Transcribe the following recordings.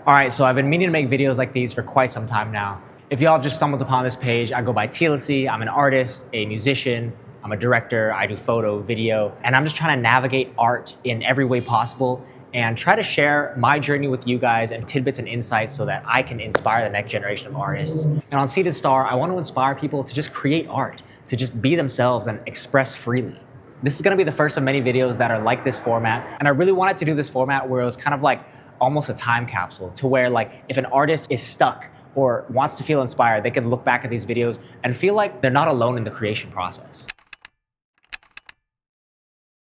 All right, so I've been meaning to make videos like these for quite some time now. If y'all have just stumbled upon this page, I go by TLC. I'm an artist, a musician, I'm a director, I do photo, video, and I'm just trying to navigate art in every way possible and try to share my journey with you guys and tidbits and insights so that I can inspire the next generation of artists. And on Seated Star, I want to inspire people to just create art, to just be themselves and express freely. This is gonna be the first of many videos that are like this format, and I really wanted to do this format where it was kind of like almost a time capsule, to where like if an artist is stuck or wants to feel inspired, they can look back at these videos and feel like they're not alone in the creation process.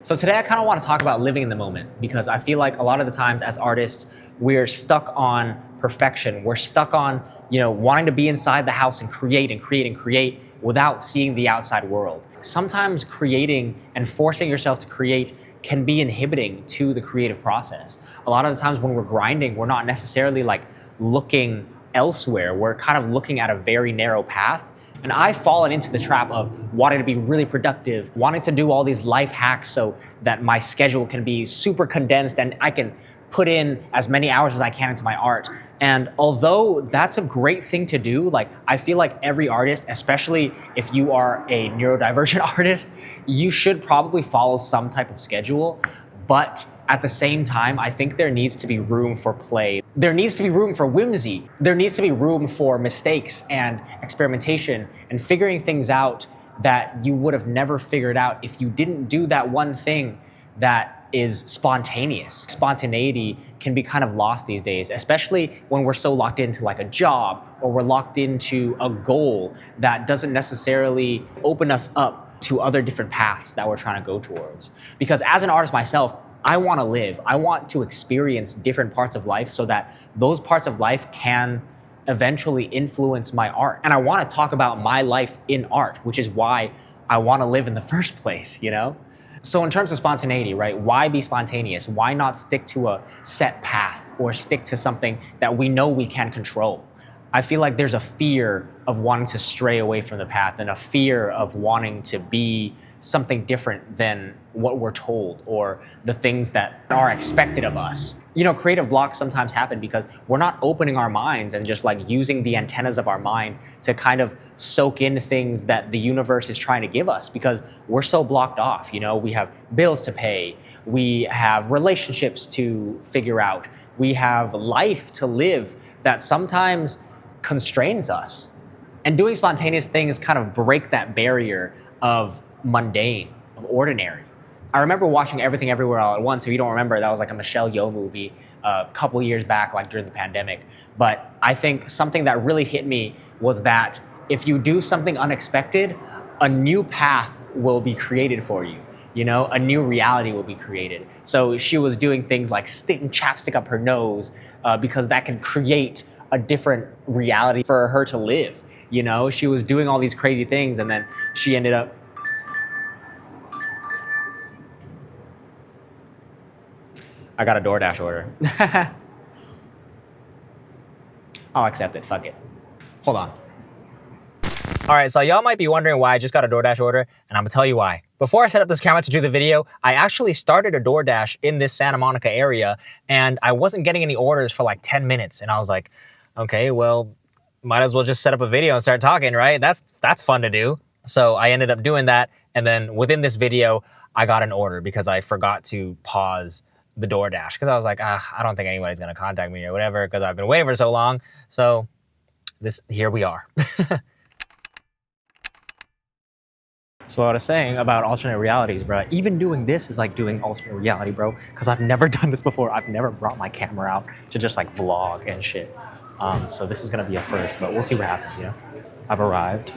So today I kind of want to talk about living in the moment, because I feel like a lot of the times as artists, we're stuck on perfection. We're stuck on, wanting to be inside the house and create and create and create without seeing the outside world. Sometimes creating and forcing yourself to create can be inhibiting to the creative process. A lot of the times when we're grinding, we're not necessarily like looking elsewhere. We're kind of looking at a very narrow path. And I've fallen into the trap of wanting to be really productive, wanting to do all these life hacks so that my schedule can be super condensed and I can put in as many hours as I can into my art. And although that's a great thing to do, like I feel like every artist, especially if you are a neurodivergent artist, you should probably follow some type of schedule. But at the same time, I think there needs to be room for play. There needs to be room for whimsy. There needs to be room for mistakes and experimentation and figuring things out that you would have never figured out if you didn't do that one thing that is spontaneous. Spontaneity can be kind of lost these days, especially when we're so locked into like a job or we're locked into a goal that doesn't necessarily open us up to other different paths that we're trying to go towards. Because as an artist myself, I want to live. I want to experience different parts of life so that those parts of life can eventually influence my art. And I want to talk about my life in art, which is why I want to live in the first place, So in terms of spontaneity, right? Why be spontaneous? Why not stick to a set path or stick to something that we know we can control? I feel like there's a fear of wanting to stray away from the path and a fear of wanting to be something different than what we're told or the things that are expected of us. Creative blocks sometimes happen because we're not opening our minds and just like using the antennas of our mind to kind of soak in things that the universe is trying to give us, because we're so blocked off. We have bills to pay, we have relationships to figure out, we have life to live that sometimes constrains us. And doing spontaneous things kind of break that barrier of mundane, of ordinary. I remember watching Everything Everywhere All at Once. If you don't remember, that was like a Michelle Yeoh movie a couple years back, like during the pandemic. But I think something that really hit me was that if you do something unexpected, a new path will be created for you. A new reality will be created. So she was doing things like sticking chapstick up her nose because that can create a different reality for her to live. She was doing all these crazy things, and then she ended up I got a DoorDash order. I'll accept it, fuck it. Hold on. All right, so y'all might be wondering why I just got a DoorDash order, and I'm gonna tell you why. Before I set up this camera to do the video, I actually started a DoorDash in this Santa Monica area, and I wasn't getting any orders for like 10 minutes, and I was like, okay, well, might as well just set up a video and start talking, right? That's fun to do. So I ended up doing that, and then within this video, I got an order because I forgot to pause the DoorDash, because I was like, I don't think anybody's gonna contact me or whatever, because I've been waiting for so long. So here we are. So what I was saying about alternate realities, bro, even doing this is like doing alternate reality, bro, because I've never done this before. I've never brought my camera out to just like vlog and shit. So this is gonna be a first, but we'll see what happens, I've arrived.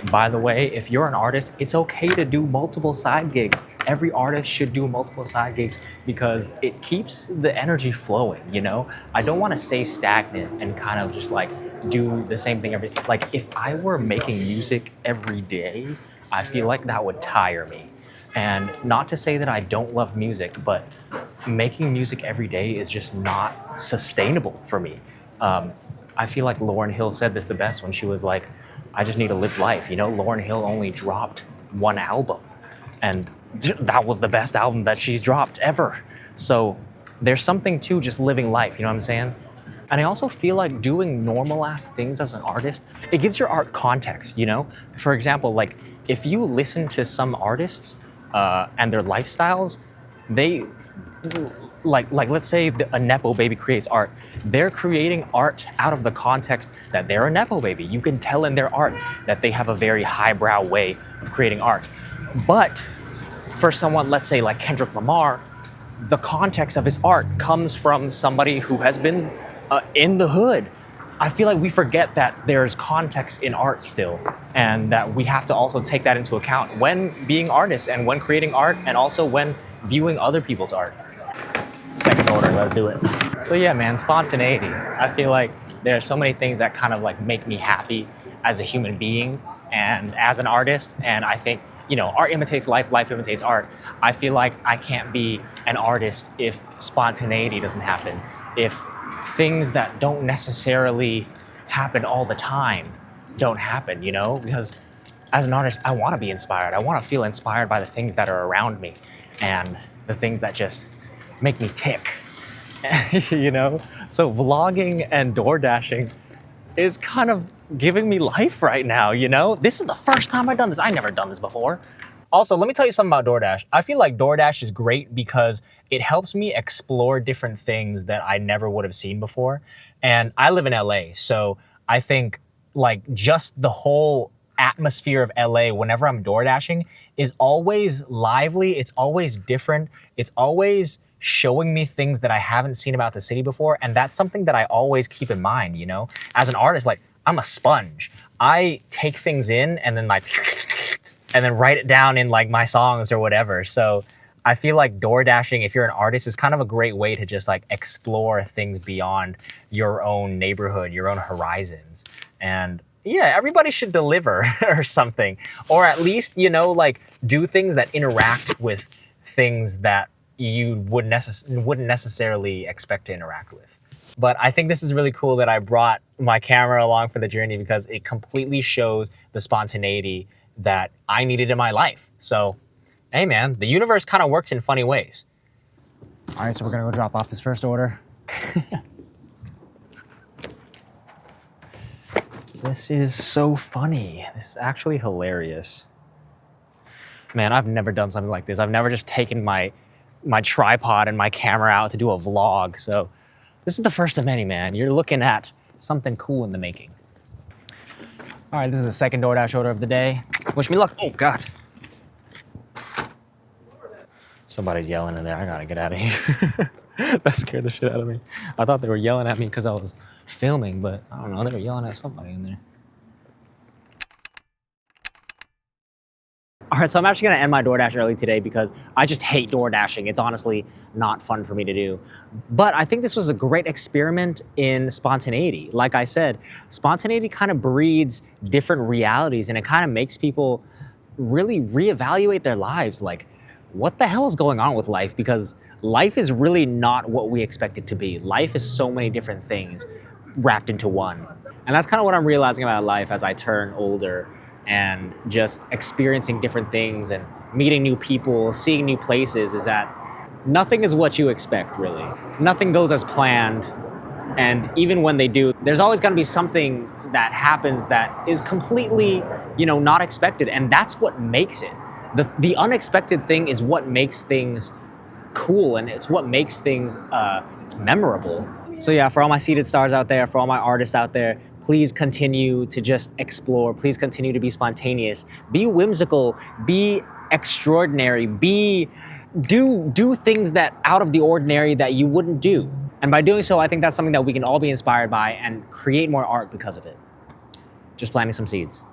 By the way, if you're an artist, it's okay to do multiple side gigs. Every artist should do multiple side gigs because it keeps the energy flowing, I don't want to stay stagnant and kind of just like do the same thing like if I were making music every day, I feel like that would tire me. And not to say that I don't love music, but making music every day is just not sustainable for me. I feel like Lauryn Hill said this the best when she was like, I just need to live life. Lauryn Hill only dropped one album, and that was the best album that she's dropped ever. So there's something to just living life, you know what I'm saying? And I also feel like doing normal ass things as an artist, it gives your art context, you know? For example, like if you listen to some artists and their lifestyles, they like let's say a nepo baby creates art. They're creating art out of the context that they're a nepo baby. You can tell in their art that they have a very highbrow way of creating art. But for someone, let's say like Kendrick Lamar, the context of his art comes from somebody who has been in the hood. I feel like we forget that there's context in art still, and that we have to also take that into account when being artists and when creating art, and also when viewing other people's art. Second order, let's do it. So yeah, man, spontaneity. I feel like there are so many things that kind of like make me happy as a human being and as an artist. And I think, you know, art imitates life, life imitates art. I feel like I can't be an artist if spontaneity doesn't happen. If things that don't necessarily happen all the time don't happen, you know? Because as an artist, I want to be inspired. I want to feel inspired by the things that are around me and the things that just make me tick, you know? So vlogging and door dashing is kind of giving me life right now, you know? This is the first time I've done this. I've never done this before. Also, let me tell you something about DoorDash. I feel like DoorDash is great because it helps me explore different things that I never would have seen before. And I live in LA, so I think like just the whole atmosphere of LA whenever I'm door dashing is always lively, it's always different, it's always showing me things that I haven't seen about the city before, and that's something that I always keep in mind, you know? As an artist, like, I'm a sponge. I take things in and then like, and then write it down in like my songs or whatever. So I feel like door dashing, if you're an artist, is kind of a great way to just like explore things beyond your own neighborhood, your own horizons. And yeah, everybody should deliver or something, or at least, you know, like do things that interact with things that you wouldn't necessarily expect to interact with. But I think this is really cool that I brought my camera along for the journey because it completely shows the spontaneity that I needed in my life. So, hey man, the universe kind of works in funny ways. All right, so we're gonna go drop off this first order. This is so funny. This is actually hilarious. Man, I've never done something like this. I've never just taken my tripod and my camera out to do a vlog. So this is the first of many, man. You're looking at something cool in the making. All right, this is the second DoorDash order of the day. Wish me luck. Oh God. Somebody's yelling in there. I gotta get out of here. That scared the shit out of me. I thought they were yelling at me because I was filming, but I don't know, they were yelling at somebody in there. All right, so I'm actually gonna end my DoorDash early today because I just hate door dashing. It's honestly not fun for me to do. But I think this was a great experiment in spontaneity. Like I said, spontaneity kind of breeds different realities and it kind of makes people really reevaluate their lives. Like, what the hell is going on with life? Because life is really not what we expect it to be. Life is so many different things wrapped into one. And that's kind of what I'm realizing about life as I turn older and just experiencing different things and meeting new people, seeing new places, is that nothing is what you expect, really. Nothing goes as planned. And even when they do, there's always gonna be something that happens that is completely, you know, not expected. And that's what makes it. The unexpected thing is what makes things cool, and it's what makes things memorable. So yeah, for all my seated stars out there, for all my artists out there, please continue to just explore. Please continue to be spontaneous, be whimsical, be extraordinary, do things that out of the ordinary that you wouldn't do. And by doing so, I think that's something that we can all be inspired by and create more art because of it. Just planting some seeds.